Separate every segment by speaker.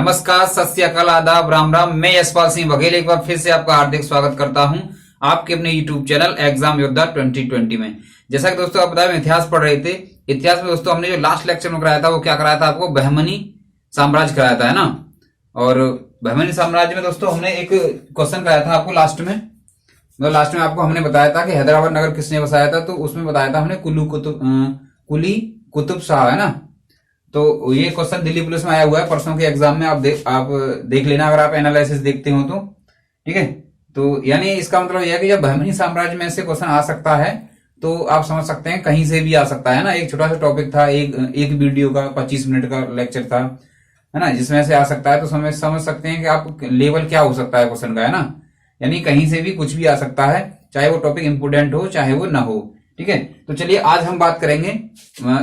Speaker 1: नमस्कार, सत श्री अकाल, आदाब, राम राम। मैं यशपाल सिंह बघेल एक बार फिर से आपका हार्दिक स्वागत करता हूं आपके अपने YouTube चैनल एग्जाम योद्धा 2020 में। जैसा कि दोस्तों आप बताया हम इतिहास पढ़ रहे थे। इतिहास में दोस्तों हमने जो लास्ट लेक्चर में कराया था वो क्या कराया था आपको, बहमनी साम्राज्य कराया था, है ना। और बहमनी साम्राज्य में दोस्तों हमने एक क्वेश्चन कराया था आपको लास्ट में। लास्ट में आपको हमने बताया था कि हैदराबाद नगर किसने बसाया था, तो उसमें बताया था हमने कुली कुतुब शाह, है ना। तो ये क्वेश्चन दिल्ली पुलिस में आया हुआ है परसों के एग्जाम में। आप देख लेना अगर आप एनालिसिस देखते हो तो, ठीक है। तो यानी इसका मतलब यह है कि जब बहमनी साम्राज्य में से क्वेश्चन आ सकता है तो आप समझ सकते हैं कहीं से भी आ सकता है ना। एक छोटा सा टॉपिक था, एक वीडियो का 25 मिनट का लेक्चर था, है ना, जिसमें से आ सकता है। तो समझ सकते हैं कि आप लेवल क्या हो सकता है क्वेश्चन का, है ना। यानी कहीं से भी कुछ भी आ सकता है, चाहे वो टॉपिक इंपोर्टेंट हो चाहे वो ना हो, ठीक है। तो चलिए आज हम बात करेंगे,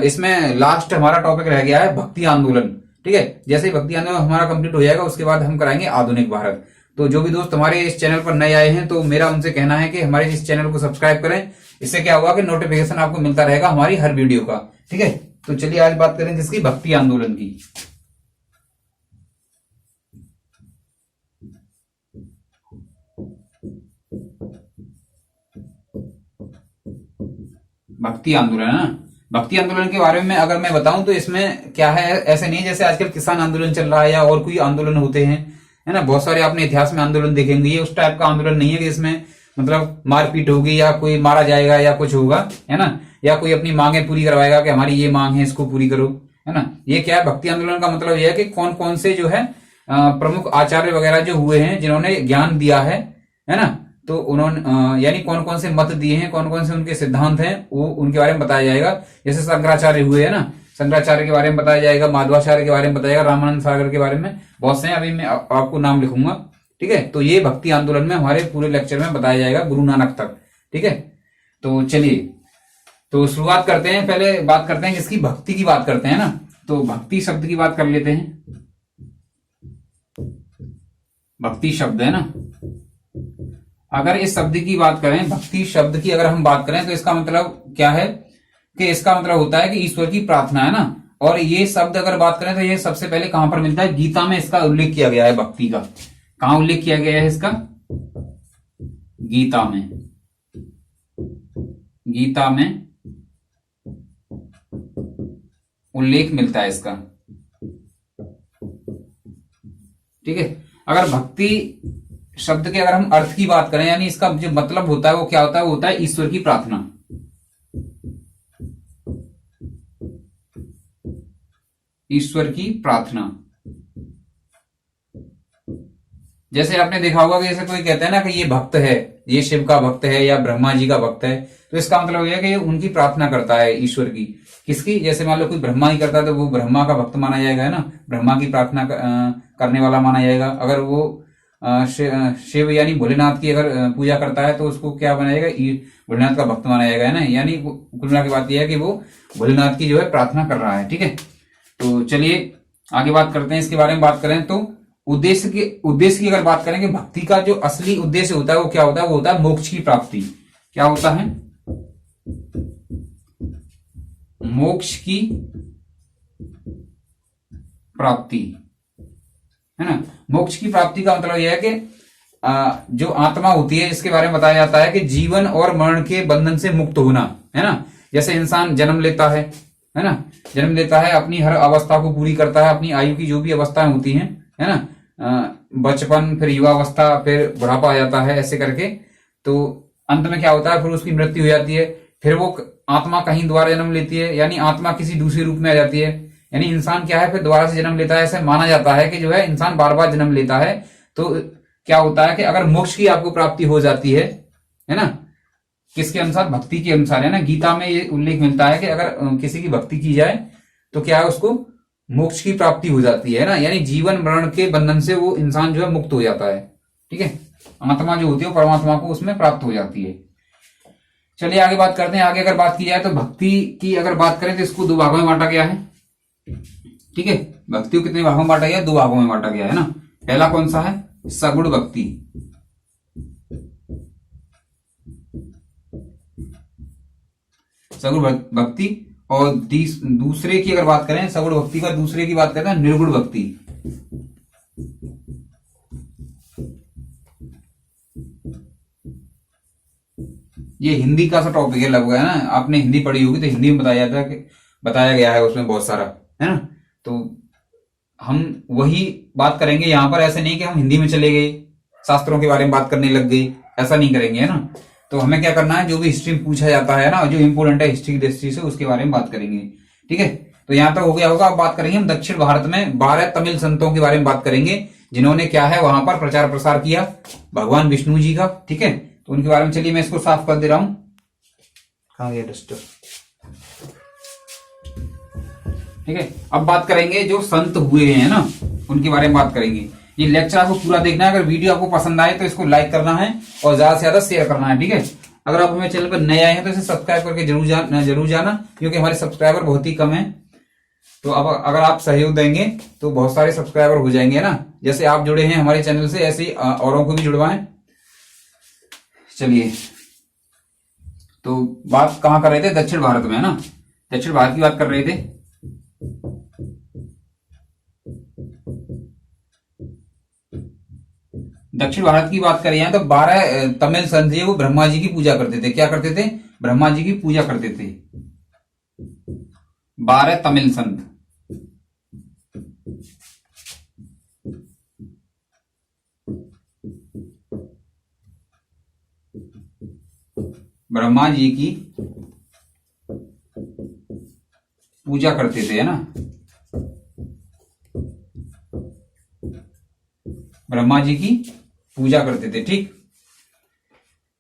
Speaker 1: इसमें लास्ट हमारा टॉपिक रह गया है भक्ति आंदोलन, ठीक है। जैसे ही भक्ति आंदोलन हमारा कंप्लीट हो जाएगा उसके बाद हम कराएंगे आधुनिक भारत। तो जो भी दोस्त हमारे इस चैनल पर नए आए हैं तो मेरा उनसे कहना है कि हमारे इस चैनल को सब्सक्राइब करें। इससे क्या होगा कि नोटिफिकेशन आपको मिलता रहेगा हमारी हर वीडियो का, ठीक है। तो चलिए आज बात करें किसकी, भक्ति आंदोलन की। भक्ति आंदोलन, है ना। भक्ति आंदोलन के बारे में अगर मैं बताऊं तो इसमें क्या है, ऐसे नहीं जैसे आजकल किसान आंदोलन चल रहा है या और कोई आंदोलन होते हैं, है ना। बहुत सारे आपने इतिहास में आंदोलन देखेंगे। ये उस टाइप का आंदोलन नहीं है कि इसमें मतलब मारपीट होगी या कोई मारा जाएगा या कुछ होगा, है ना, या कोई अपनी मांगे पूरी करवाएगा कि हमारी ये मांग है इसको पूरी करो, है ना। ये क्या है, भक्ति आंदोलन का मतलब यह है कि कौन कौन से जो है प्रमुख आचार्य वगैरह जो हुए हैं जिन्होंने ज्ञान दिया है ना। तो उन्होंने यानी कौन कौन से मत दिए हैं, कौन कौन से उनके सिद्धांत हैं, वो उनके बारे में बताया जाएगा। जैसे शंकराचार्य हुए, है ना, शंकराचार्य के बारे में बताया जाएगा, माधवाचार्य के बारे में बताया जाएगा, रामानंद सागर के बारे में बहुत से हैं, अभी मैं आपको नाम लिखूंगा, ठीक है। तो ये भक्ति आंदोलन में हमारे पूरे लेक्चर में बताया जाएगा गुरु नानक तक, ठीक है। तो चलिए तो शुरुआत करते हैं। पहले बात करते हैं किसकी, भक्ति की बात करते हैं ना। तो भक्ति शब्द की बात कर लेते हैं। भक्ति शब्द, है ना, अगर इस शब्द की बात करें, भक्ति शब्द की अगर हम बात करें तो इसका मतलब क्या है कि इसका मतलब होता है कि ईश्वर की प्रार्थना, है ना। और ये शब्द अगर बात करें तो ये सबसे पहले कहां पर मिलता है, गीता में इसका उल्लेख किया गया है भक्ति का। कहां उल्लेख किया गया है इसका, गीता में। गीता में उल्लेख मिलता है इसका, ठीक है। अगर भक्ति शब्द के अगर हम अर्थ की बात करें, यानी इसका जो मतलब होता है वो क्या होता है, वो होता है ईश्वर की प्रार्थना। ईश्वर की प्रार्थना। जैसे आपने देखा होगा कि जैसे कोई कहता है ना कि ये भक्त है, ये शिव का भक्त है या ब्रह्मा जी का भक्त है, तो इसका मतलब यह है कि उनकी प्रार्थना करता है ईश्वर की। किसकी, जैसे मान लो कोई ब्रह्मा ही करता है तो वो ब्रह्मा का भक्त माना जाएगा, है ना, ब्रह्मा की प्रार्थना करने वाला माना जाएगा। अगर वो शिव यानी भोलेनाथ की अगर पूजा करता है तो उसको क्या माना जाएगा, भोलेनाथ का भक्त माना जाएगा, है ना। यानी कुल मिला की बात यह है कि वो भोलेनाथ की जो है प्रार्थना कर रहा है, ठीक है। तो चलिए आगे बात करते हैं। इसके बारे में बात करें तो उद्देश्य की अगर बात करें कि भक्ति का जो असली उद्देश्य होता है वो क्या होता है, वो होता है मोक्ष की प्राप्ति। क्या होता है, मोक्ष की प्राप्ति, है ना। मोक्ष की प्राप्ति का मतलब यह है कि जो आत्मा होती है इसके बारे में बताया जाता है कि जीवन और मरण के बंधन से मुक्त होना, है ना। जैसे इंसान जन्म लेता है ना, जन्म लेता है, अपनी हर अवस्था को पूरी करता है, अपनी आयु की जो भी अवस्थाएं होती हैं, है ना, बचपन, फिर युवावस्था, फिर बुढ़ापा आ जाता है, ऐसे करके। तो अंत में क्या होता है, फिर उसकी मृत्यु हो जाती है, फिर वो आत्मा कहीं दोबारा जन्म लेती है, यानी आत्मा किसी दूसरे रूप में आ जाती है। यानी इंसान क्या है, फिर दोबारा से जन्म लेता है। ऐसे माना जाता है कि जो है इंसान बार बार जन्म लेता है। तो क्या होता है कि अगर मोक्ष की आपको प्राप्ति हो जाती है ना, किसके अनुसार, भक्ति के अनुसार, है ना। गीता में ये उल्लेख मिलता है कि अगर किसी की भक्ति की जाए तो क्या है, उसको मोक्ष की प्राप्ति हो जाती है ना। यानी जीवन मरण के बंधन से वो इंसान जो है मुक्त हो जाता है, ठीक है। आत्मा जो होती है वो परमात्मा को उसमें प्राप्त हो जाती है। चलिए आगे बात करते हैं। आगे अगर बात की जाए तो भक्ति की अगर बात करें तो इसको दो भागों में बांटा गया है, ठीक है। भक्ति को कितने भागों में बांटा गया, दो भागों में बांटा गया है ना। पहला कौन सा है, सगुण भक्ति। सगुण भक्ति। और दूसरे की अगर बात करें, सगुण भक्ति का दूसरे की बात करें निर्गुण भक्ति। ये हिंदी का सा टॉपिक है लगभग, है ना। आपने हिंदी पढ़ी होगी तो हिंदी में बताया जाता है कि बताया गया है उसमें बहुत सारा, है ना। तो हम वही बात करेंगे यहाँ पर। ऐसे नहीं कि हम हिंदी में चले गए, शास्त्रों के बारे में बात करने लग गए, ऐसा नहीं करेंगे, है ना। तो हमें क्या करना है, जो भी हिस्ट्री में पूछा जाता है ना, जो इंपोर्टेंट है हिस्ट्री की दृष्टि से, उसके बारे में बात करेंगे। ठीक है, तो यहां तक हो गया होगा। अब बात करेंगे हम दक्षिण भारत में 12 तमिल संतों के बारे में बात करेंगे, जिन्होंने क्या है वहां पर प्रचार प्रसार किया भगवान विष्णु जी का। ठीक है, तो उनके बारे में चलिए मैं इसको साफ कर दे रहा हूं। कहां गया डस्टर। ठीक है, अब बात करेंगे जो संत हुए हैं ना, उनके बारे में बात करेंगे। ये लेक्चर आपको पूरा देखना है। अगर वीडियो आपको पसंद आए तो इसको लाइक करना है और ज्यादा से ज्यादा शेयर करना है। ठीक है, अगर आप हमारे चैनल पर नए आए हैं तो इसे सब्सक्राइब करके जरूर जाना, क्योंकि हमारे सब्सक्राइबर बहुत ही कम है। तो अब अगर आप सहयोग देंगे तो बहुत सारे सब्सक्राइबर हो जाएंगे ना। जैसे आप जुड़े हैं हमारे चैनल से, ऐसे ही औरों को भी जुड़वाएं। चलिए, तो बात कहां कर रहे थे, दक्षिण भारत में, है ना। दक्षिण भारत की बात कर रहे थे। दक्षिण भारत की बात करें तो 12 तमिल संत वो ब्रह्मा जी की पूजा करते थे। क्या करते थे, ब्रह्मा जी की पूजा करते थे। 12 तमिल संत ब्रह्मा जी की पूजा करते थे, है ना। ब्रह्मा जी की पूजा करते थे। ठीक,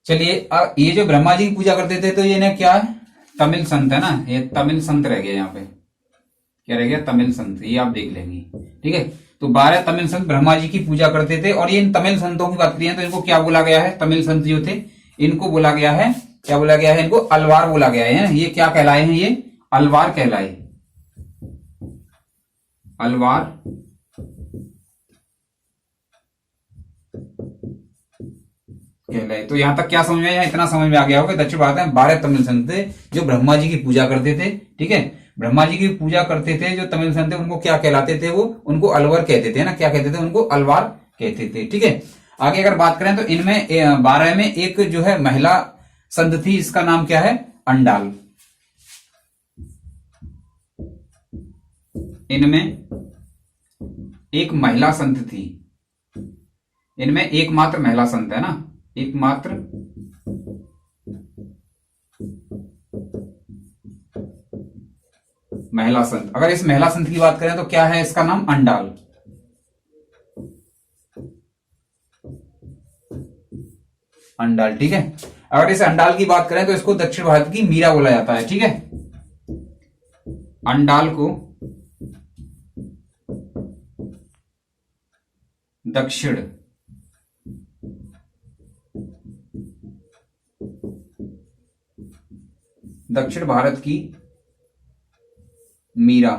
Speaker 1: चलिए ये जो ब्रह्मा जी की पूजा करते थे, तो ये ना क्या है, तमिल संत है ना। ये तमिल संत रह गया, यहाँ पे क्या रह गया, तमिल संत। ये आप देख लेंगे। ठीक है, तो 12 तमिल संत ब्रह्मा जी की पूजा करते थे। और ये इन तमिल संतों की बात करिए तो इनको क्या बोला गया है, तमिल संत जो थे इनको बोला गया है, क्या बोला गया है, इनको अलवार बोला गया है। ये क्या कहलाए हैं, ये अलवार कहलाए, अलवार कहलाए। तो यहां तक क्या समझ में आया, इतना समझ में आ गया होगा। दक्षिण भारत में 12 तमिल संत थे जो ब्रह्मा जी की पूजा करते थे। ठीक है, ब्रह्मा जी की पूजा करते थे जो तमिल संत थे, उनको क्या कहलाते थे, वो उनको अलवर कहते थे ना। क्या कहते थे, उनको अलवार कहते थे। ठीक है, आगे अगर बात करें तो इनमें 12 में एक जो है महिला संत थी, इसका नाम क्या है, अंडाल। इनमें एक महिला संत थी, इनमें एकमात्र महिला संत है ना, एकमात्र महिला संत। अगर इस महिला संत की बात करें तो क्या है, इसका नाम अंडाल। अंडाल, ठीक है। अगर इस अंडाल की बात करें तो इसको दक्षिण भारत की मीरा बोला जाता है। ठीक है, अंडाल को दक्षिण भारत की मीरा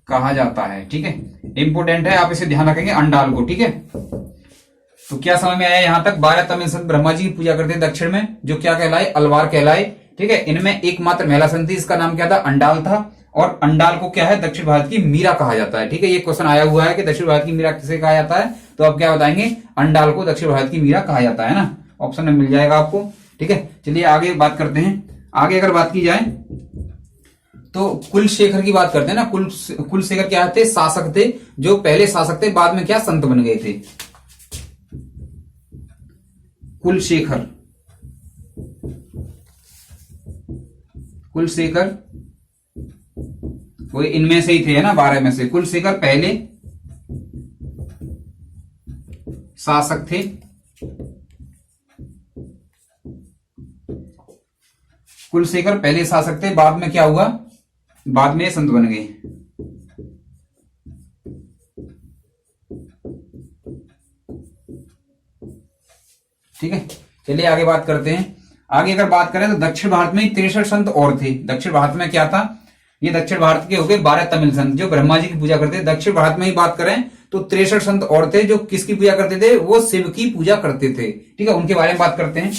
Speaker 1: कहा जाता है। ठीक है, इंपोर्टेंट है, आप इसे ध्यान रखेंगे अंडाल को। ठीक है, तो क्या समझ में आया यहां तक, 12 तमिल संत ब्रह्मा जी की पूजा करते हैं दक्षिण में, जो क्या कहलाए, अलवार कहलाए। ठीक है, इनमें एकमात्र महिला संत थी, इसका नाम क्या था, अंडाल था। और अंडाल को क्या है, दक्षिण भारत की मीरा कहा जाता है। ठीक है, ये क्वेश्चन आया हुआ है कि दक्षिण भारत की मीरा किसे कहा जाता है, तो आप क्या बताएंगे, अंडाल को दक्षिण भारत की मीरा कहा जाता है ना। ऑप्शन में मिल जाएगा आपको। ठीक है, चलिए आगे बात करते हैं। आगे अगर बात की जाए तो कुलशेखर की बात करते हैं ना। कुलशेखर क्या थे, शासक थे, जो पहले शासक थे, बाद में क्या संत बन गए थे। कुलशेखर वो इनमें से ही थे, है ना, 12 में से। कुलशेखर पहले शासक थे, कुलशेखर पहले शासक थे, बाद में क्या हुआ, बाद में संत बन गए। ठीक है, चलिए आगे बात करते हैं। आगे अगर बात करें तो दक्षिण भारत में 63 संत और थे। दक्षिण भारत में क्या था, ये दक्षिण भारत के हो गए 12 तमिल संत जो ब्रह्मा जी की पूजा करते थे। दक्षिण भारत में ही बात करें तो 63 संत और थे जो किसकी पूजा करते थे, वो शिव की पूजा करते थे। ठीक है, उनके बारे में बात करते हैं।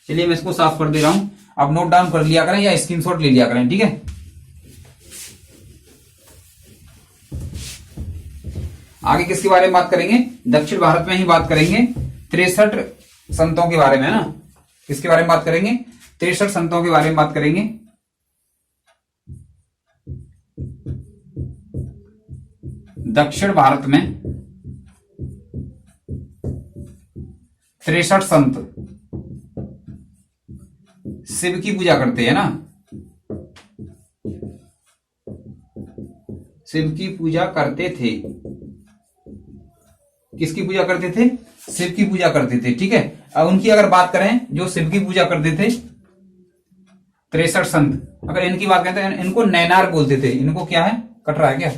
Speaker 1: चलिए मैं इसको साफ कर दे रहा हूं, आप नोट डाउन कर लिया करें या स्क्रीनशॉट ले लिया करें। ठीक है, आगे किसके बारे में बात करेंगे? दक्षिण भारत में ही बात करेंगे 63 संतों के बारे में, है ना। किसके बारे में बात करेंगे? 63 संतों के बारे में बात करेंगे। दक्षिण भारत में 63 संत शिव की पूजा करते हैं ना, शिव की पूजा करते थे। किसकी पूजा करते थे? शिव की पूजा करते थे, ठीक है। अब उनकी अगर बात करें जो शिव की पूजा करते थे 63 संत, अगर इनकी बात करें तो इनको नैनार बोलते थे। इनको क्या है, कट रहा है क्या?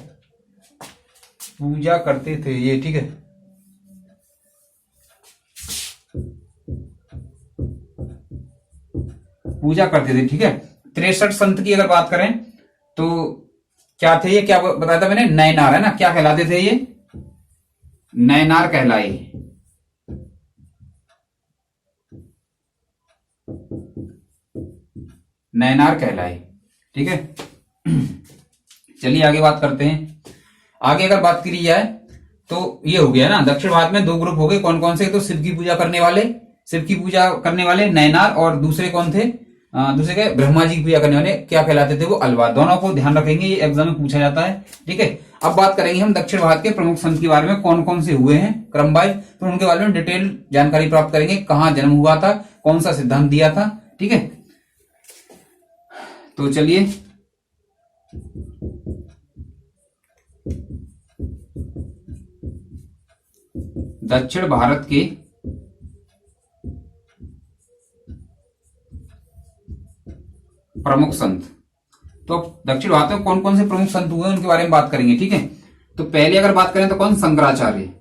Speaker 1: पूजा करते थे ये, ठीक है। पूजा करते थे, ठीक है। 63 संत की अगर बात करें तो क्या थे ये, क्या बताया था मैंने? नैनार, है ना। क्या कहलाते थे ये? नैनार कहलाए। नैनार कहलाए, ठीक है। चलिए आगे बात करते हैं। आगे अगर बात करी जाए तो ये हो गया ना, दक्षिण भारत में 2 ग्रुप हो गए। कौन कौन से? तो शिव की पूजा करने वाले, शिव की पूजा करने वाले नैनार, और दूसरे कौन थे? दूसरे के ब्रह्मा जी की पूजा करने वाले क्या कहलाते थे? वो अलवा। दोनों को ध्यान रखेंगे, ये एग्जाम में पूछा जाता है, ठीक है। अब बात करेंगे हम दक्षिण भारत के प्रमुख संत के बारे में, कौन कौन से हुए हैं क्रम वाइज, तो उनके बारे में डिटेल जानकारी प्राप्त करेंगे। कहां जन्म हुआ था, कौन सा सिद्धांत दिया था, ठीक है। तो चलिए दक्षिण भारत के प्रमुख संत, तो दक्षिण भारत में कौन कौन से प्रमुख संत हुए उनके बारे में बात करेंगे, ठीक है। तो पहले अगर बात करें तो कौन? शंकराचार्य।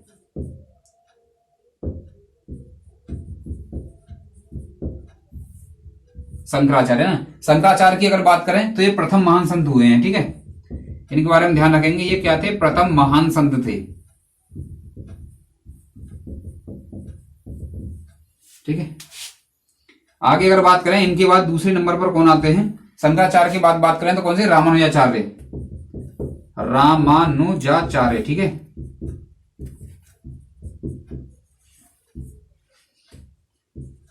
Speaker 1: शंकराचार्य ना, शंकराचार्य की अगर बात करें तो ये प्रथम महान संत हुए हैं, ठीक है। इनके बारे में ध्यान रखेंगे, ये क्या थे? प्रथम महान संत थे, ठीक है। आगे अगर बात करें इनके बाद दूसरे नंबर पर कौन आते हैं? शंकराचार्य की बात करें तो कौन से? रामानुजाचार्य। रामानुजाचार्य, ठीक है।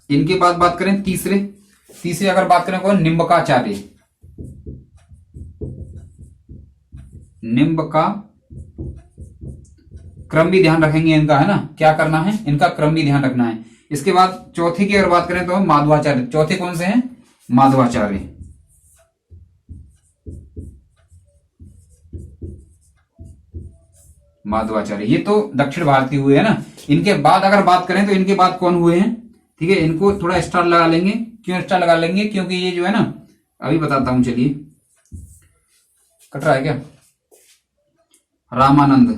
Speaker 1: इनके बाद बात करें तीसरे अगर बात करें कौन? निम्बकाचार्य। निम्बका, क्रम भी ध्यान रखेंगे इनका, है ना। क्या करना है? इनका क्रम भी ध्यान रखना है। इसके बाद चौथे की अगर बात करें तो माधवाचार्य। चौथे कौन से हैं? माधवाचार्य। माधवाचार्य, ये तो दक्षिण भारत के हुए है ना। इनके बाद अगर बात करें तो इनके बाद कौन हुए हैं, ठीक है। इनको थोड़ा स्टार लगा लेंगे। क्यों स्टार लगा लेंगे? क्योंकि ये जो है ना, अभी बताता हूं, चलिए। कट रहा है क्या? रामानंद।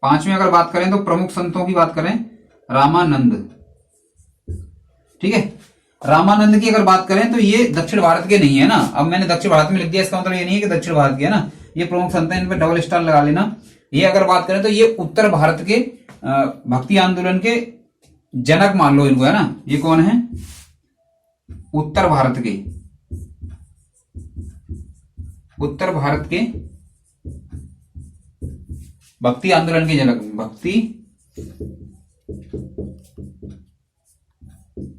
Speaker 1: पांचवें अगर बात करें तो प्रमुख संतों की बात करें, रामानंद, ठीक है। रामानंद की अगर बात करें तो ये दक्षिण भारत के नहीं है ना। अब मैंने दक्षिण भारत में लिख दिया, इसका मतलब ये नहीं है कि दक्षिण भारत के, है ना। ये प्रमुख संत है, इन पे डबल स्टार लगा लेना। ये अगर बात करें तो ये उत्तर भारत के भक्ति आंदोलन के जनक मान लो इनको, है ना। ये कौन है? उत्तर भारत के भक्ति आंदोलन के जनक, भक्ति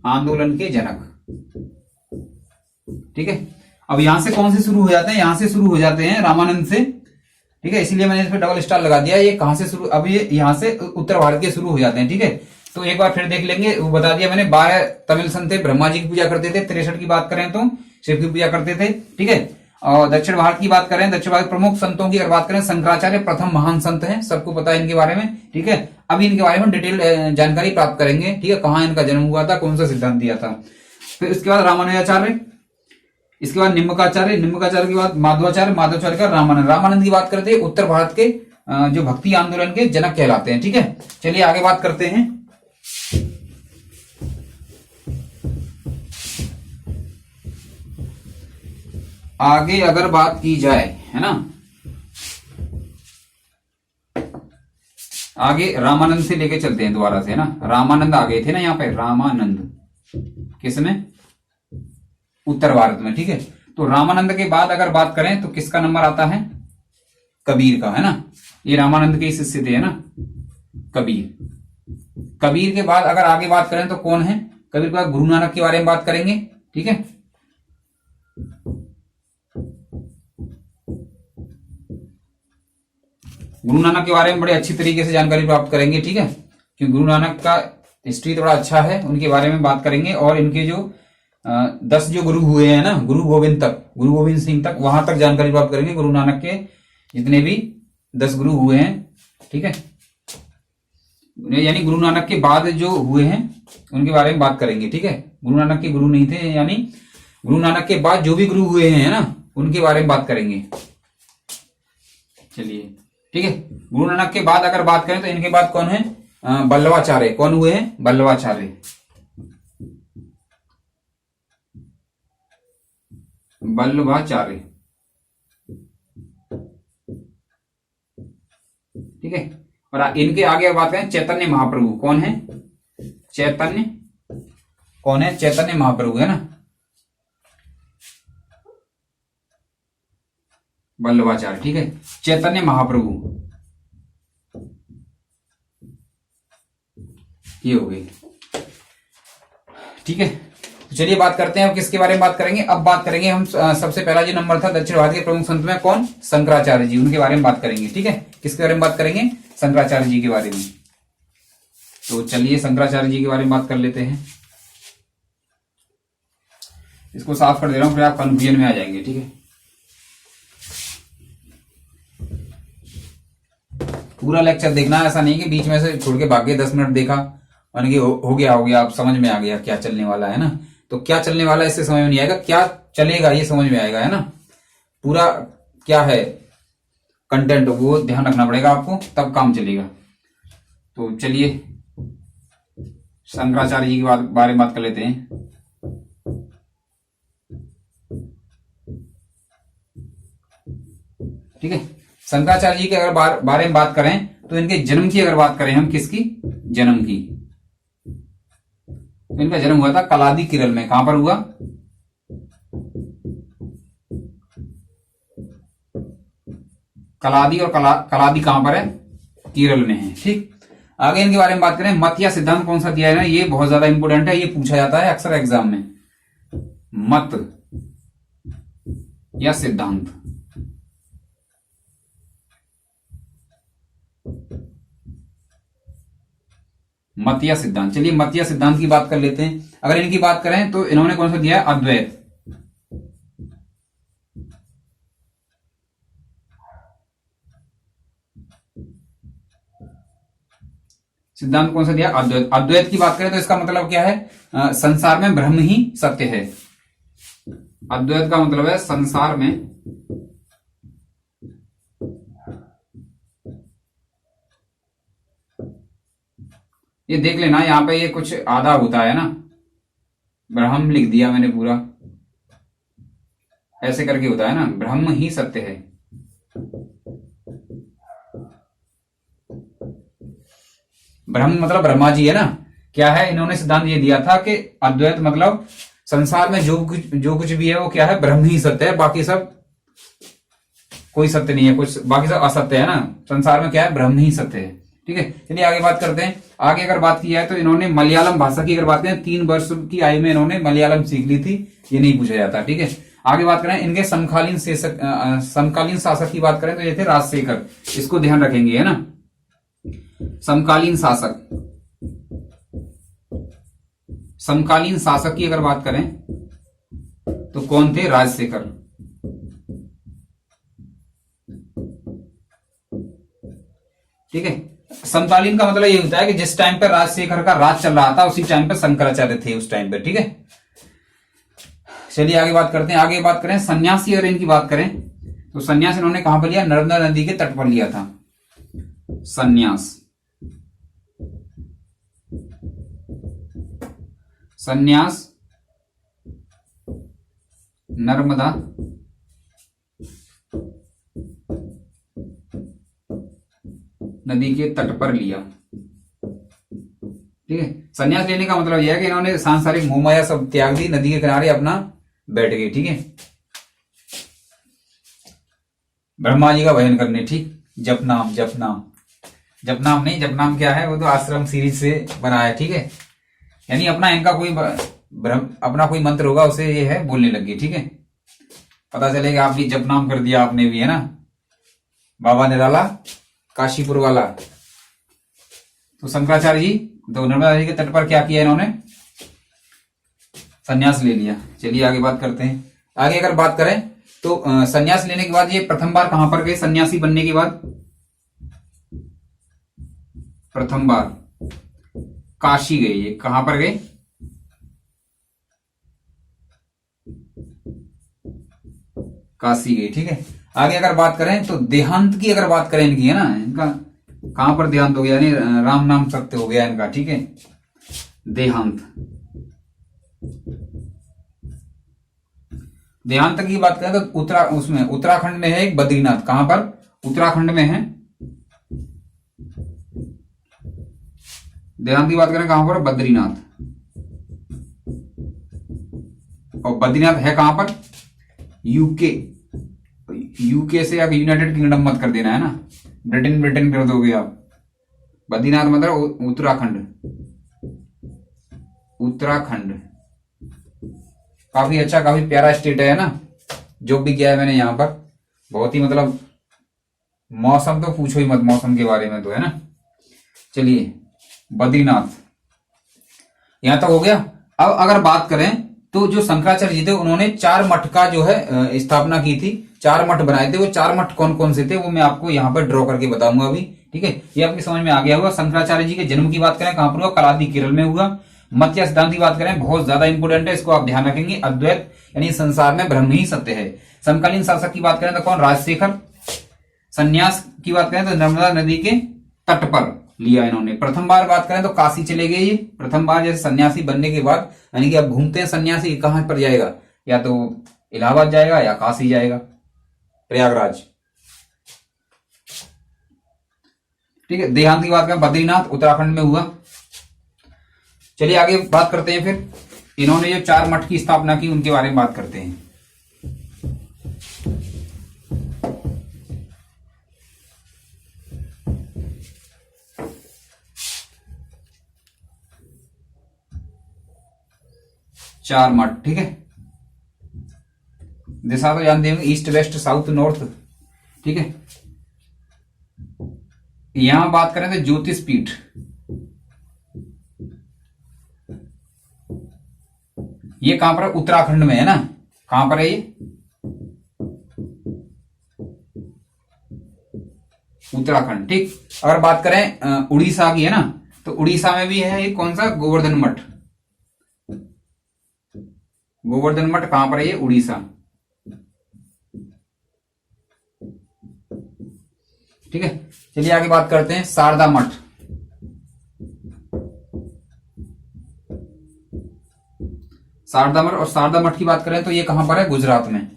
Speaker 1: आंदोलन के जनक, ठीक है। अब यहां से कौन से शुरू हो जाते हैं? यहां से शुरू हो जाते हैं रामानंद से, ठीक है। इसीलिए मैंने इस पर डबल स्टार लगा दिया। ये कहां से शुरू? अब ये यहां से उत्तर भारत के शुरू हो जाते हैं, ठीक है। तो एक बार फिर देख लेंगे, वो बता दिया मैंने। 12 तमिल संत थे, ब्रह्मा जी की पूजा करते थे। 63 की बात करें तो शिव की पूजा करते थे, ठीक है। और दक्षिण भारत की बात करें, दक्षिण भारत प्रमुख संतों की अगर बात करें, शंकराचार्य प्रथम महान संत हैं, सबको पता है इनके बारे में, ठीक है। अभी इनके बारे में डिटेल जानकारी प्राप्त करेंगे, ठीक है। कहाँ इनका जन्म हुआ था, कौन सा सिद्धांत दिया था। फिर इसके बाद रामानुजाचार्य, इसके बाद निम्बकाचार्य, निम्बकाचार्य के बाद माधवाचार्य, माधवाचार्य का रामानंद। रामानंद की बात करते हैं, उत्तर भारत के जो भक्ति आंदोलन के जनक कहलाते हैं, ठीक है। चलिए आगे बात करते हैं। आगे अगर बात की जाए, है ना, आगे रामानंद से लेके चलते हैं दोबारा से, है ना। रामानंद आ गए थे ना यहाँ पे, रामानंद किसमें? उत्तर भारत में, ठीक है। तो रामानंद के बाद अगर बात करें तो किसका नंबर आता है? कबीर का, है ना। ये रामानंद के शिष्य थे, है ना, कबीर। कबीर के बाद अगर आगे बात करें तो कौन है, कबीर के बाद गुरु नानक के बारे में बात करेंगे, ठीक है। गुरु नानक के बारे में बड़े अच्छी तरीके से जानकारी प्राप्त करेंगे, ठीक है, क्योंकि गुरु नानक का हिस्ट्री थोड़ा अच्छा है, उनके बारे में बात करेंगे। और इनके जो 10 जो गुरु हुए हैं ना, गुरु गोविंद सिंह तक, वहां तक जानकारी प्राप्त करेंगे। गुरु नानक के जितने भी 10 गुरु हुए हैं, ठीक है, यानी गुरु नानक के बाद जो हुए हैं उनके बारे में बात करेंगे, ठीक है। गुरु नानक के गुरु नहीं थे, यानी गुरु नानक के बाद जो भी गुरु हुए हैं ना, उनके बारे में बात करेंगे। चलिए, ठीक है। गुरु नानक के बाद अगर बात करें तो इनके बाद कौन है, बल्लवाचार्य। कौन हुए हैं, बल्लवाचार्य। बल्लवाचार्य, ठीक है। और इनके आगे बात करें चैतन्य महाप्रभु। कौन है, चैतन्य, कौन है, चैतन्य महाप्रभु, है ना, बल्लवाचार्य, ठीक है, चैतन्य महाप्रभु, ये हो गई, ठीक है। तो चलिए बात करते हैं अब किसके बारे में बात करेंगे। अब बात करेंगे हम सबसे पहला जो नंबर था दक्षिण भारत के प्रमुख संत में कौन, शंकराचार्य जी, उनके बारे में बात करेंगे, ठीक है। किसके बारे में बात करेंगे, शंकराचार्य जी के बारे में। तो चलिए शंकराचार्य जी के बारे में बात कर लेते हैं। इसको साफ कर दे रहा हूं, फिर आप कंफ्यूजन में आ जाएंगे, ठीक है। पूरा लेक्चर देखना, ऐसा नहीं कि बीच में से छोड़ के भाग गए, 10 मिनट देखा और हो गया आप समझ में आ गया क्या चलने वाला है ना। तो क्या चलने वाला है इससे समझ में नहीं आएगा, क्या चलेगा ये समझ में आएगा, है ना। पूरा क्या है कंटेंट, वो ध्यान रखना पड़ेगा आपको, तब काम चलेगा। तो चलिए शंकराचार्य जी के बारे में बात कर लेते हैं। ठीक है, शंकराचार्य जी के अगर बारे में बात करें तो इनके जन्म की अगर बात करें हम, किसकी, जन्म की, तो इनका जन्म हुआ था कलादी केरल में। कहां पर हुआ, कलादी, और कलादी कहां पर है, केरल में है, ठीक। आगे इनके बारे में बात करें, मत या सिद्धांत कौन सा दिया है ना, ये बहुत ज्यादा इंपोर्टेंट है, ये पूछा जाता है अक्सर एग्जाम में। मत या सिद्धांत, मत या सिद्धांत। चलिए मत या सिद्धांत की बात कर लेते हैं। अगर इनकी बात करें तो इन्होंने कौन सा दिया है, अद्वैत। सिद्धांत कौन सा दिया, अद्वैत। अद्वैत की बात करें तो इसका मतलब क्या है, संसार में ब्रह्म ही सत्य है। अद्वैत का मतलब है संसार में ये देख लेना, यहां पे ये कुछ आधा होता है ना, ब्रह्म लिख दिया मैंने पूरा, ऐसे करके होता है ना, ब्रह्म ही सत्य है। ब्रह्म मतलब ब्रह्मा जी है ना। क्या है, इन्होंने सिद्धांत ये दिया था कि अद्वैत मतलब संसार में जो कुछ भी है वो क्या है, ब्रह्म ही सत्य है, बाकी सब कोई सत्य नहीं है, कुछ बाकी सब असत्य है ना। संसार में क्या है, ब्रह्म ही सत्य है, ठीक है। चलिए आगे बात करते हैं। आगे अगर बात की जाए तो इन्होंने मलयालम भाषा की अगर बात करें, 3 वर्ष की आयु में इन्होंने मलयालम सीख ली थी, ये नहीं पूछा जाता, ठीक है। आगे बात करें इनके समकालीन शासक की बात करें तो ये थे राजशेखर, इसको ध्यान रखेंगे, है ना। समकालीन शासक की अगर बात करें तो कौन थे, राजशेखर, ठीक है। समकालीन का मतलब ये होता है कि जिस टाइम पर राजशेखर का राज चल रहा था उसी टाइम पर शंकराचार्य थे उस टाइम पर, ठीक है। चलिए आगे बात करते हैं। आगे बात करें सन्यासी और इनकी बात करें तो सन्यास इन्होंने कहां पर लिया, नर्मदा नदी के तट पर लिया था सन्यास नर्मदा नदी के तट पर लिया, ठीक है। सन्यास लेने का मतलब यह है कि इन्होंने सांसारिक मोह माया सब त्याग दी, नदी के किनारे अपना बैठ गए, ठीक है। ब्रह्मा जी का भजन करने, ठीक। जप नाम, जप नाम, जप नाम नहीं, जप नाम क्या है, वो तो आश्रम सीरीज से बना है, ठीक है। यानी अपना इनका कोई अपना कोई मंत्र होगा उसे ये है बोलने लगी, ठीक है। पता चलेगा आप भी जप नाम कर दिया आपने भी, है ना। बाबा निराला काशीपुर वाला। तो शंकराचार्य जी तो नर्मदा नदी के तट पर क्या किया इन्होंने, संन्यास ले लिया। चलिए आगे बात करते हैं। आगे अगर बात करें तो संन्यास लेने के बाद ये प्रथम बार कहां पर गए सन्यासी बनने के बाद, प्रथम बार काशी गए। ये कहां पर गए, काशी गए, ठीक है। आगे अगर बात करें तो देहांत की अगर बात करें इनकी, है ना, इनका कहां पर देहांत हो गया, यानी राम नाम सत्य हो गया इनका, ठीक है। देहांत, देहांत की बात करें तो उसमें उत्तराखंड में है एक बद्रीनाथ। कहां पर, उत्तराखंड में है। देहांत की बात करें कहां पर, बद्रीनाथ। और बद्रीनाथ है कहां पर, यूके। यूके से आप यूनाइटेड किंगडम मत कर देना, है ना, ब्रिटेन ब्रिटेन कर दोगे आप। बद्रीनाथ मतलब उत्तराखंड, उत्तराखंड काफी अच्छा, काफी प्यारा स्टेट है ना। जो भी गया है मैंने यहाँ पर, बहुत ही मतलब मौसम तो पूछो ही मत, मौसम के बारे में तो, है ना। चलिए बद्रीनाथ यहां तक हो गया। अब अगर बात करें तो जो शंकराचार्य जी थे उन्होंने 4 मठ का जो है स्थापना की थी, 4 मठ बनाए थे। वो 4 मठ कौन कौन से थे वो मैं आपको यहाँ पर ड्रॉ करके बताऊंगा अभी, ठीक है। ये आपकी समझ में आ गया होगा। शंकराचार्य जी के जन्म की बात करें कहां पर हुआ, कलादी केरल में हुआ। मत्स्य सिद्धांत की बात करें, बहुत ज्यादा इंपोर्टेंट है, इसको आप ध्यान रखेंगे। अद्वैत यानी संसार में ब्रह्म ही सत्य है। समकालीन शासक की बात करें तो कौन, राजशेखर। संन्यास की बात करें तो नर्मदा नदी के तट पर लिया इन्होंने। प्रथम बार बात करें तो काशी चले गए ये। प्रथम बार जैसे सन्यासी बनने के बाद, यानी कि अब घूमते हैं सन्यासी, कहां पर जाएगा, या तो इलाहाबाद जाएगा या काशी जाएगा, प्रयागराज, ठीक है। देहांत की बात करें बद्रीनाथ उत्तराखंड में हुआ। चलिए आगे बात करते हैं। फिर इन्होंने जो 4 मठ की स्थापना की उनके बारे में बात करते हैं। चार मठ, ठीक है। दिशा तो जानते होंगे, ईस्ट वेस्ट साउथ नॉर्थ, ठीक है। यहां बात करें तो ज्योतिष पीठ, ये कहां पर है, उत्तराखंड में है ना। कहां पर है ये, उत्तराखंड, ठीक। अगर बात करें उड़ीसा की, है ना, तो उड़ीसा में भी है ये कौन सा, गोवर्धन मठ। गोवर्धन मठ कहां पर है ये, उड़ीसा, ठीक है। चलिए आगे बात करते हैं शारदा मठ। शारदा मठ, और शारदा मठ की बात करें तो ये कहां पर है, गुजरात में,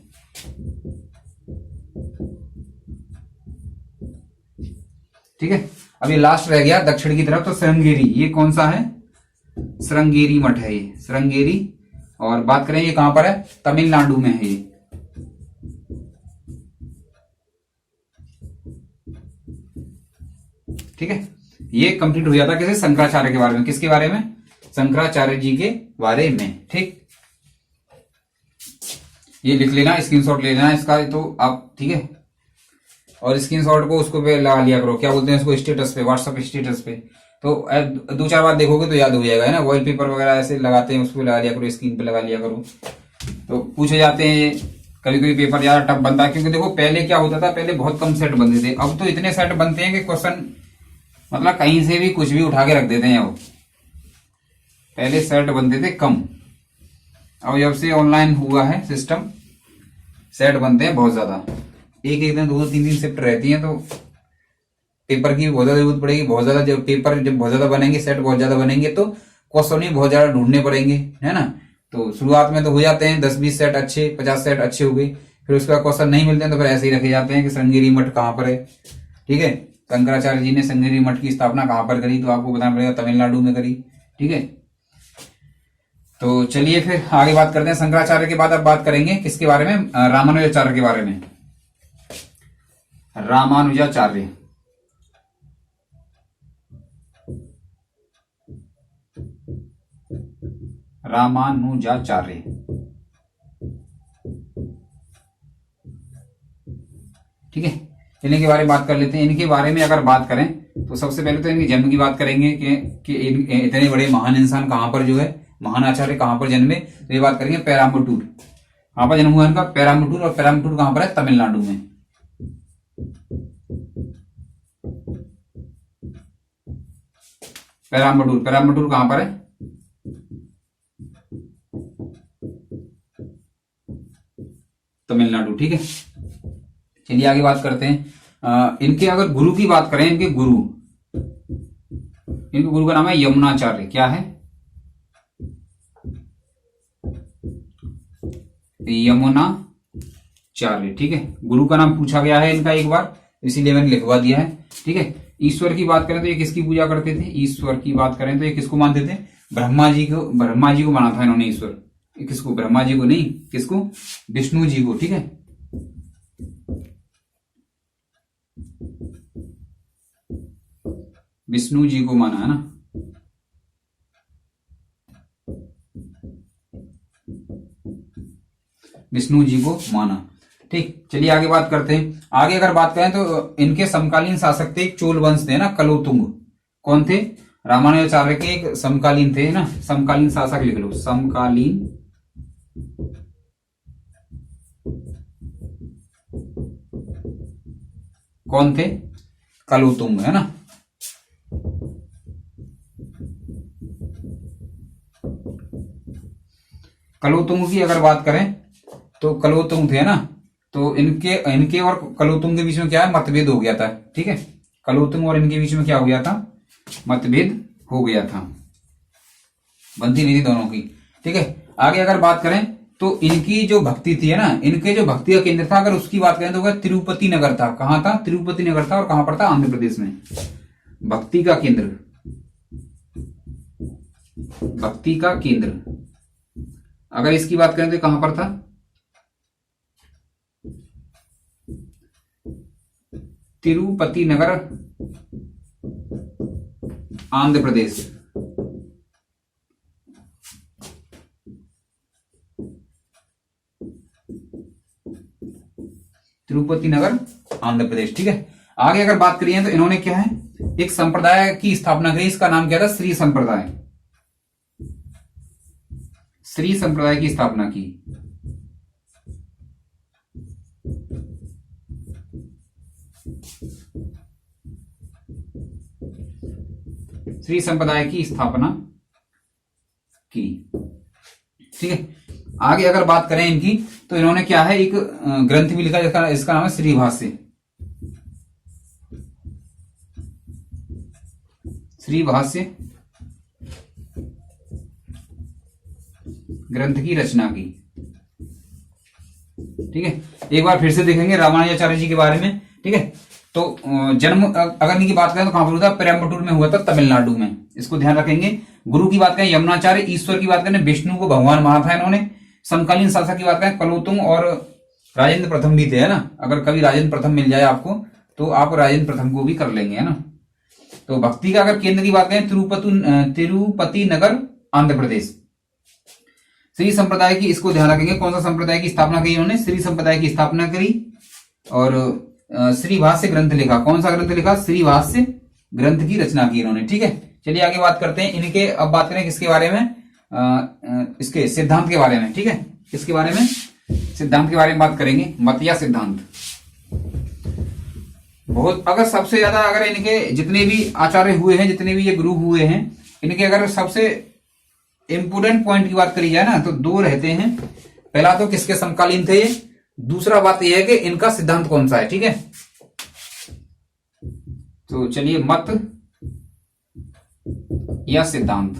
Speaker 1: ठीक है। अब ये लास्ट रह गया दक्षिण की तरफ, तो श्रृंगेरी, ये कौन सा है, श्रृंगेरी मठ है ये, श्रृंगेरी। और बात करें ये कहां पर है, तमिलनाडु में है ये, ठीक है। ये कंप्लीट हो जाता किसी, शंकराचार्य के बारे में। किसके बारे में, शंकराचार्य जी के बारे में, ठीक। ये लिख लेना, स्क्रीनशॉट ले लेना इसका तो आप, ठीक है। और स्क्रीनशॉट को उसको पे लगा लिया करो, क्या बोलते हैं उसको, स्टेटस पे, व्हाट्सएप स्टेटस पे। तो 2-4 बार देखोगे तो याद हो जाएगा, है ना। वॉलपेपर वगैरह ऐसे लगाते हैं, उसको लगा लिया करो, स्क्रीन पे लगा लिया करो। तो पूछे जाते हैं कभी कभी पेपर ज्यादा टफ बनता है, क्योंकि देखो पहले क्या होता था, पहले बहुत कम सेट बनते थे। अब तो इतने सेट बनते हैं कि क्वेश्चन मतलब कहीं से भी कुछ भी उठा के रख देते हैं। अब पहले सेट बनते थे कम, अब जब से ऑनलाइन हुआ है सिस्टम, सेट बनते हैं बहुत ज्यादा। एक एक दिन 2-3 शिफ्ट रहती है, तो पेपर की बहुत ज्यादा जरूरत पड़ेगी। बहुत ज्यादा जब पेपर जब बहुत ज्यादा बनेंगे, सेट बहुत ज्यादा बनेंगे, तो क्वेश्चन भी बहुत ज्यादा ढूंढने पड़ेंगे, है ना। तो शुरुआत में तो हो जाते हैं 10-20 सेट अच्छे, 50 सेट अच्छे हो गए। फिर उसके बाद क्वेश्चन नहीं मिलते हैं तो फिर ऐसे ही रखे जाते हैं कि श्रृंगेरी मठ कहां पर है, ठीक है। शंकराचार्य जी ने श्रृंगेरी मठ की स्थापना कहां पर करी, तो आपको बताना पड़ेगा तमिलनाडु में करी, ठीक है। तो चलिए फिर आगे बात करते हैं। शंकराचार्य के बाद अब बात करेंगे किसके बारे में, रामानुजाचार्य के बारे में। रामानुजाचार्य। रामानुजाचार्य। ठीक है, इन्हीं के बारे में बात कर लेते हैं। इनके बारे में अगर बात करें तो सबसे पहले तो इनके जन्म की बात करेंगे कि इतने बड़े महान इंसान कहां पर जो है, महान आचार्य कहां पर जन्मे, तो ये बात करेंगे पेराम्बटूर। कहां पर जन्म हुआ इनका? पेराम्बटूर। और पेराम्बटूर कहां पर है? तमिलनाडु में। पेराम्बटूर, पेराम्बटूर कहां पर है? तमिलनाडु। ठीक है, चलिए आगे बात करते हैं। इनके अगर गुरु की बात करें, इनके गुरु का नाम है यमुनाचार्य। क्या है? यमुनाचार्य। ठीक है, गुरु का नाम पूछा गया है इनका एक बार, इसीलिए मैंने लिखवा दिया है। ठीक है, ईश्वर की बात करें तो ये किसकी पूजा करते थे? ईश्वर की बात करें तो ये किसको मानते थे? ब्रह्मा जी को। ब्रह्मा जी को माना था इन्होंने ईश्वर। किसको? ब्रह्मा जी को नहीं, किसको? विष्णु जी को। ठीक है, विष्णु जी को माना है ना। विष्णु जी को माना। ठीक, चलिए आगे बात करते हैं। आगे अगर बात करें तो इनके समकालीन शासक थे, चोल वंश थे ना, कलोतुंग। कौन थे? रामानुजाचार्य के एक समकालीन थे ना, समकालीन शासक लिख लो, समकालीन। कौन थे? कलोतुंग, है ना। कलोतुंग की अगर बात करें तो कलोतुंग थे ना, तो इनके और कलोतुंग के बीच में क्या है? मतभेद हो गया था। ठीक है, कलोतुंग और इनके बीच में क्या हो गया था? मतभेद हो गया था, बनती नहीं थी दोनों की। ठीक है, आगे अगर बात करें तो इनकी जो भक्ति थी है ना, इनके जो भक्ति का केंद्र था, अगर उसकी बात करें तो वह तिरुपति नगर था। कहां था? तिरुपति नगर था। और कहां पर था? आंध्र प्रदेश में। भक्ति का केंद्र, भक्ति का केंद्र अगर इसकी बात करें तो कहां पर था? तिरुपति नगर, आंध्र प्रदेश। तिरुपति नगर, आंध्र प्रदेश। ठीक है, आगे अगर बात करिए तो इन्होंने क्या है? एक संप्रदाय की स्थापना करी। इसका नाम क्या था? श्री संप्रदाय। श्री संप्रदाय की स्थापना की। श्री संप्रदाय की स्थापना की। ठीक है, आगे अगर बात करें इनकी तो इन्होंने क्या है? एक ग्रंथ भी लिखा इसका नाम है श्री भाष्य। श्री भाष्य ग्रंथ की रचना की। ठीक है, एक बार फिर से देखेंगे रामानुजाचार्य जी के बारे में। ठीक है, तो जन्म अगर इनकी बात करें तो कहां पर हुआ था? पेराम्बटूर में हुआ था, तमिलनाडु में। इसको ध्यान रखेंगे। गुरु की बात करें यमुनाचार्य, ईश्वर की बात करें विष्णु को भगवान माना था इन्होंने। समकालीन शासक की बात करें कलोतुंग और राजेंद्र प्रथम भी थे, है ना। अगर कभी राजेंद्र प्रथम मिल जाए आपको तो आप राजेंद्र प्रथम को भी कर लेंगे, है ना। तो भक्ति का अगर केंद्र की बात करें तिरुपति नगर, आंध्र प्रदेश। श्री संप्रदाय की, इसको ध्यान रखेंगे, कौन सा संप्रदाय की स्थापना की इन्होंने? श्री संप्रदाय की स्थापना करी। और श्री भाष्य ग्रंथ लिखा। कौन सा ग्रंथ लिखा? श्री भाष्य ग्रंथ की रचना की इन्होंने। ठीक है, चलिए आगे बात करते हैं इनके। अब बात करें किसके बारे में? इसके सिद्धांत के बारे में। ठीक है, किसके बारे में? सिद्धांत के बारे में बात करेंगे। मतया सिद्धांत। बहुत अगर सबसे ज्यादा अगर इनके जितने भी आचार्य हुए हैं, जितने भी ये गुरु हुए हैं, इनके अगर सबसे इंपोर्टेंट पॉइंट की बात करी जाए ना तो दो रहते हैं। पहला तो किसके समकालीन थे ये, दूसरा बात यह है कि इनका सिद्धांत कौन सा है। ठीक है, तो चलिए मत या सिद्धांत।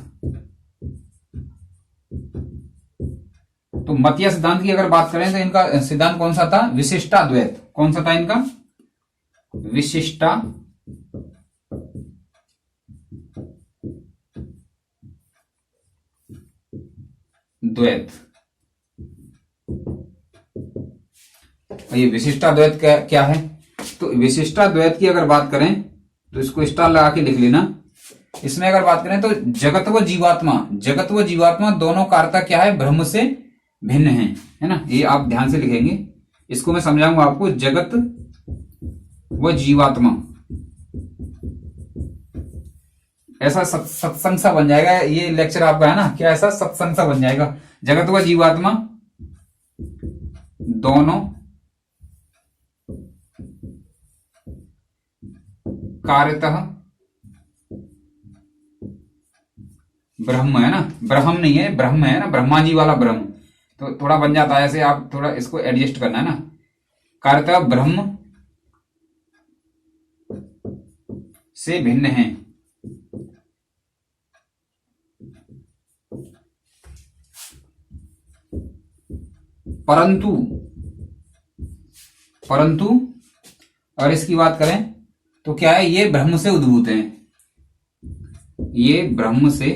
Speaker 1: तो मत या सिद्धांत की अगर बात करें तो इनका सिद्धांत कौन सा था? विशिष्टाद्वैत। कौन सा था इनका? विशिष्टा द्वैत। ये विशिष्टाद्वैत क्या है? तो विशिष्टाद्वैत की अगर बात करें तो इसको स्टार लगा के लिख लेना। इसमें अगर बात करें तो जगत व जीवात्मा दोनों कारता क्या है, ब्रह्म से भिन्न है ना। ये आप ध्यान से लिखेंगे, इसको मैं समझाऊंगा आपको। जगत व जीवात्मा ऐसा सत्संग सा बन जाएगा, ये लेक्चर आपका है ना, क्या ऐसा सत्संग सा बन जाएगा। जगत व जीवात्मा दोनों कार्यतः ब्रह्म है ना, ब्रह्म नहीं है, ब्रह्म है ना, ब्रह्मा जी वाला ब्रह्म, तो थोड़ा बन जाता है ऐसे, आप थोड़ा इसको एडजस्ट करना है ना। कार्यतः ब्रह्म से भिन्न है। परंतु और इसकी बात करें तो क्या है, ये ब्रह्म से उद्भूत है, ये ब्रह्म से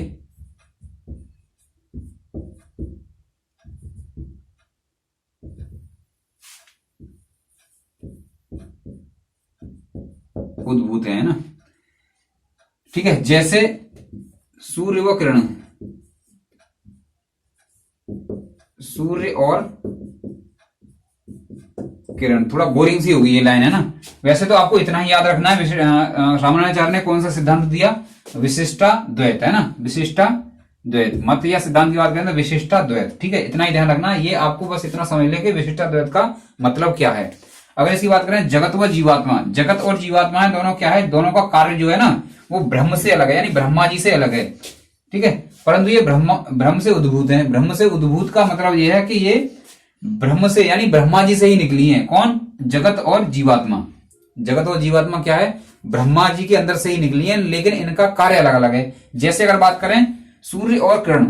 Speaker 1: उद्भूत है ना, ठीक है। जैसे सूर्य व किरण, सूर्य और किरण, थोड़ा बोरिंग सी होगी ये लाइन है ना। वैसे तो आपको इतना ही याद रखना है, रामानुजाचार्य ने कौन सा सिद्धांत दिया, विशिष्टाद्वैत है ना, विशिष्टाद्वैत मत या सिद्धांत की बात करें तो विशिष्टाद्वैत, ठीक है। इतना ही ध्यान रखना, ये आपको बस इतना समझ ले कि विशिष्टाद्वैत का मतलब क्या है। अगर इसकी बात करें जगत व जीवात्मा, जगत और जीवात्मा है दोनों क्या है, दोनों का कार्य जो है ना वो ब्रह्म से अलग है, यानी ब्रह्मा जी से अलग है, ठीक है। परंतु ये ब्रह्म से उद्भूत है। ब्रह्म से उद्भूत का मतलब ये है कि ये ब्रह्म से यानी ब्रह्मा जी से ही निकली है। कौन, जगत और जीवात्मा। जगत और जीवात्मा क्या है, ब्रह्मा जी के अंदर से ही निकली है, लेकिन इनका कार्य अलग अलग है। जैसे अगर बात करें सूर्य और किरण,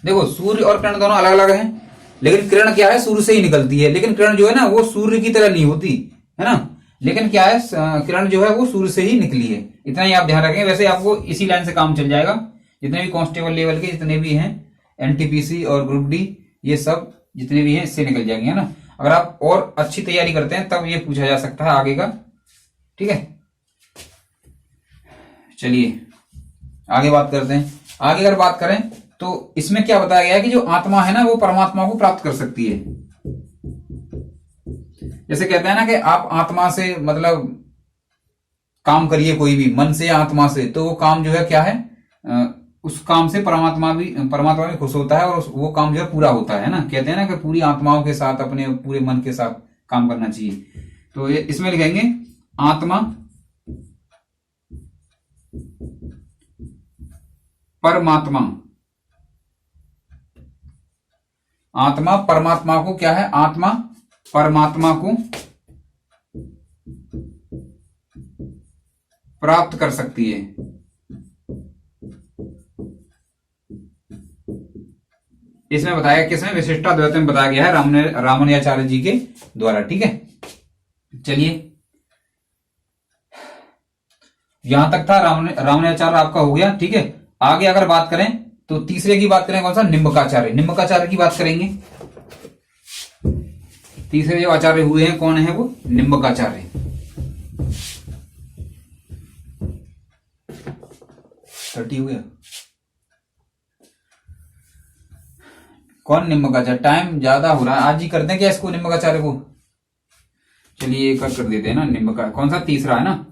Speaker 1: देखो सूर्य और किरण दोनों अलग अलग हैं, लेकिन किरण क्या है, सूर्य से ही निकलती है, लेकिन किरण जो है ना वो सूर्य की तरह नहीं होती है ना, लेकिन क्या है, किरण जो है वो सूर्य से ही निकली है। इतना ही आप ध्यान रखेंगे। वैसे आपको इसी लाइन से काम चल जाएगा, जितने भी कांस्टेबल लेवल के जितने भी हैं, एनटीपीसी और ग्रुप डी, ये सब जितने भी हैं इससे निकल जाएंगे, है ना। अगर आप और अच्छी तैयारी करते हैं तब ये पूछा जा सकता है आगे का, ठीक है। चलिए आगे बात करते हैं। आगे अगर बात करें तो इसमें क्या बताया गया है कि जो आत्मा है ना वो परमात्मा को प्राप्त कर सकती है। जैसे कहते हैं ना कि आप आत्मा से मतलब काम करिए कोई भी, मन से या आत्मा से, तो वो काम जो है क्या है, उस काम से परमात्मा भी खुश होता है और वो काम जो है पूरा होता है ना। कहते हैं ना कि पूरी आत्माओं के साथ, अपने पूरे मन के साथ काम करना चाहिए। तो ये इसमें लिखेंगे आत्मा परमात्मा, आत्मा परमात्मा को क्या है, आत्मा परमात्मा को प्राप्त कर सकती है। इसमें बताया, किसमें, विशिष्टाद्वैत में बताया गया है रामानुजाचार्य जी के द्वारा, ठीक है। चलिए यहां तक था, रामानुजाचार्य आपका हो गया, ठीक है। आगे अगर बात करें तो तीसरे की बात करें, कौन सा, निम्बकाचार्य। निम्बकाचार्य की बात करेंगे। तीसरे जो आचार्य हुए हैं कौन है वो, निम्बकाचार्य। हो गया, कौन, निम्बकाचार्य। टाइम ज्यादा हो रहा है, आज ही करते हैं क्या इसको, निम्बकाचार्य को। चलिए एक कर देते हैं ना, निम्बका कौन सा, तीसरा है ना,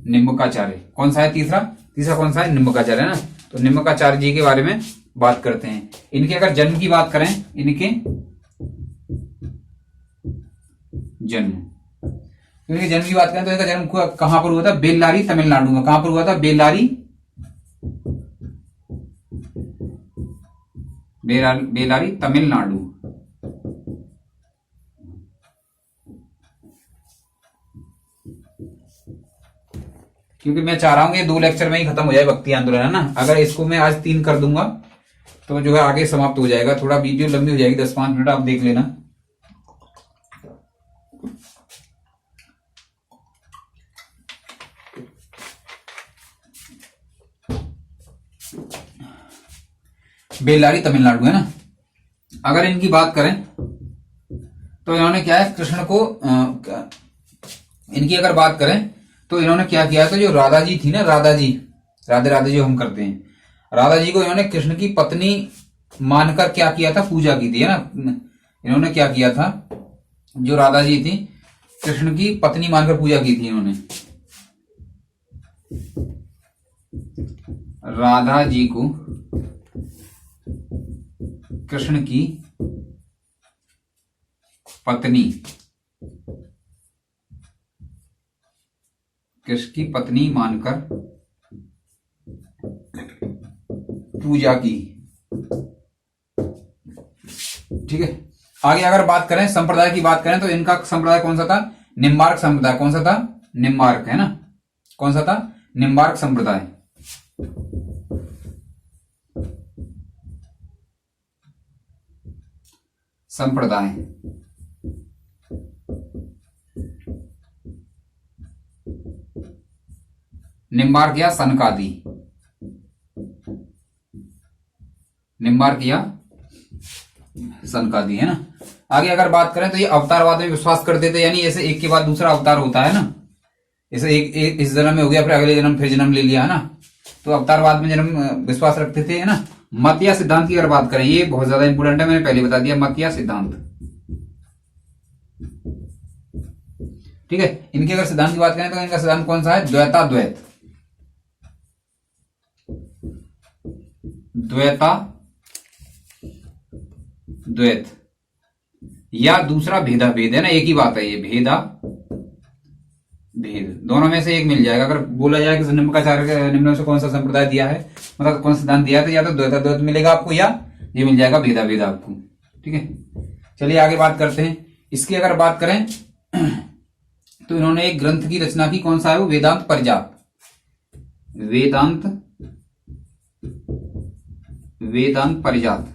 Speaker 1: निम्बकाचार्य कौन सा है, तीसरा कौन सा है, निम्बकाचार्य है ना। तो निम्बकाचार्य जी के बारे में बात करते हैं। इनके अगर जन्म की बात करें, इनके जन्म की बात करें तो इनका जन्म कहां पर हुआ था, बेल्लारी तमिलनाडु में। कहां पर हुआ था, बेल्लारी तमिलनाडु। क्योंकि मैं चाह रहा हूं कि 2 लेक्चर में ही खत्म हो जाए भक्ति आंदोलन, है ना। अगर इसको मैं आज 3 कर दूंगा तो जो है आगे समाप्त हो जाएगा। थोड़ा वीडियो लंबी हो जाएगी, 10-5 मिनट, आप देख लेना। बेल्लारी तमिलनाडु, है ना। अगर इनकी बात करें तो इन्होंने क्या है, कृष्ण को इनकी अगर बात करें तो इन्होंने क्या किया था, जो राधा जी थी ना, राधा जी, राधे राधे जो हम करते हैं, राधा जी को इन्होंने कृष्ण की पत्नी मानकर क्या किया था, पूजा की थी, है ना। इन्होंने क्या किया था, जो राधा जी थी कृष्ण की पत्नी मानकर पूजा की थी इन्होंने। राधा जी को कृष्ण की पत्नी, कृष्ण की पत्नी मानकर पूजा की, ठीक है। आगे अगर बात करें संप्रदाय की बात करें तो इनका संप्रदाय कौन सा था, निम्बार्क संप्रदाय। कौन सा था, निम्बार्क, है ना। कौन सा था, निम्बार्क संप्रदाय। संप्रदाय निम्बार्क या सनकादि, निम्बार्क या सनकादि, है ना। आगे अगर बात करें तो ये अवतारवाद में विश्वास करते थे, यानी ऐसे एक के बाद दूसरा अवतार होता है ना, जैसे एक इस जन्म में हो गया, फिर अगले जन्म फिर जन्म ले लिया, है ना। तो अवतारवाद में जन्म विश्वास रखते थे, है ना। मत या सिद्धांत की अगर बात करें, ये बहुत ज्यादा इंपोर्टेंट है, मैंने पहले बता दिया, मत या सिद्धांत, ठीक है। इनके अगर सिद्धांत की बात करें तो इनका सिद्धांत कौन सा है, द्वैताद्वैत, द्वैत या दूसरा भेदा भेद, है ना। एक ही बात है ये, भेदा भेद, दोनों में से एक मिल जाएगा। अगर बोला जाए कि निम्नाचार्य निम्न से कौन सा संप्रदाय दिया है, मतलब कौन सा सिद्धांत दिया है, तो या तो द्वैताद्वैत मिलेगा आपको, या ये मिल जाएगा भेदा भेद आपको, ठीक है। चलिए आगे बात करते हैं। इसकी अगर बात करें तो इन्होंने एक ग्रंथ की रचना की, कौन सा है वो, वेदांत परिजात, वेदांत परिजात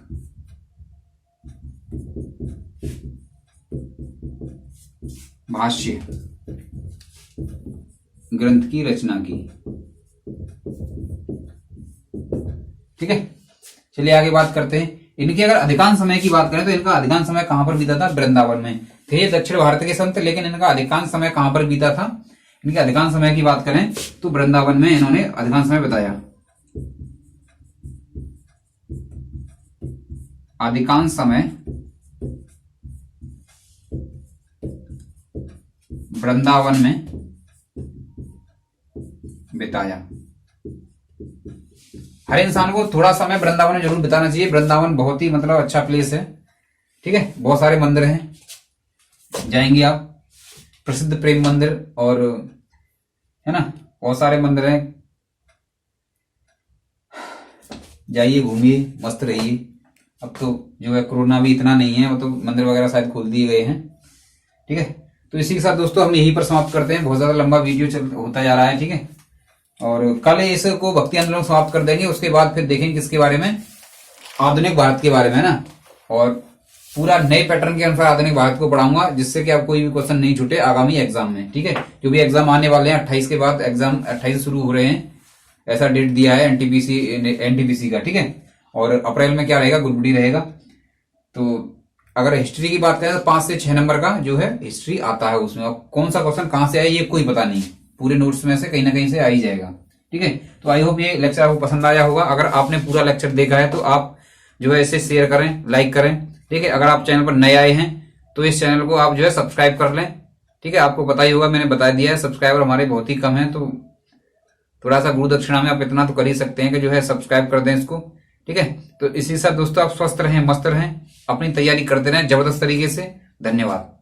Speaker 1: भाष्य ग्रंथ की रचना की, ठीक है। चलिए आगे बात करते हैं। इनके अगर अधिकांश समय की बात करें तो इनका अधिकांश समय कहां पर बीता था, वृंदावन में थे। ये दक्षिण भारत के संत, लेकिन इनका अधिकांश समय कहां पर बीता था, इनके अधिकांश समय की बात करें तो वृंदावन में इन्होंने अधिकांश समय बताया। अधिकांश समय वृंदावन में बिताया। हर इंसान को थोड़ा समय वृंदावन में जरूर बिताना चाहिए। वृंदावन बहुत ही मतलब अच्छा प्लेस है, ठीक है। बहुत सारे मंदिर हैं, जाएंगे आप, प्रसिद्ध प्रेम मंदिर, और है ना, बहुत सारे मंदिर हैं, जाइए, घूमिए, मस्त रहिए। अब तो जो है कोरोना भी इतना नहीं है, वो तो मंदिर वगैरह शायद खोल दिए गए हैं, ठीक है। तो इसी के साथ दोस्तों हम यहीं पर समाप्त करते हैं, बहुत ज्यादा लंबा वीडियो होता जा रहा है, ठीक है। और कल इसको भक्ति आंदोलन समाप्त कर देंगे, उसके बाद फिर देखेंगे किसके बारे में, आधुनिक भारत के बारे में, है ना। और पूरा नए पैटर्न के अनुसार आधुनिक भारत को पढ़ाऊंगा, जिससे कि आपको कोई भी क्वेश्चन नहीं छूटे आगामी एग्जाम में, ठीक है। जो भी एग्जाम आने वाले हैं 28 के बाद, एग्जाम 28 शुरू हो रहे हैं, ऐसा डेट दिया है एनटीपीसी का, ठीक है। और अप्रैल में क्या रहेगा, ग्रुप डी रहेगा। तो अगर हिस्ट्री की बात करें तो 5 से 6 नंबर का जो है हिस्ट्री आता है उसमें, और कौन सा क्वेश्चन कहां से आया ये कोई पता नहीं, पूरे नोट्स में से कहीं ना कहीं से आ ही जाएगा, ठीक है। तो आई होप ये लेक्चर आपको पसंद आया होगा। अगर आपने पूरा लेक्चर देखा है तो आप जो है इसे शेयर करें, लाइक करें, ठीक है। अगर आप चैनल पर नए आए हैं तो इस चैनल को आप जो है सब्सक्राइब कर लें, ठीक है। आपको पता ही होगा, मैंने बता दिया है, सब्सक्राइबर हमारे बहुत ही कम है, तो थोड़ा सा गुरु दक्षिणा में आप इतना तो कर ही सकते हैं कि जो है सब्सक्राइब कर दें इसको, ठीक है। तो इसी साथ दोस्तों आप स्वस्थ रहें, मस्त रहें, अपनी तैयारी करते रहें जबरदस्त तरीके से। धन्यवाद।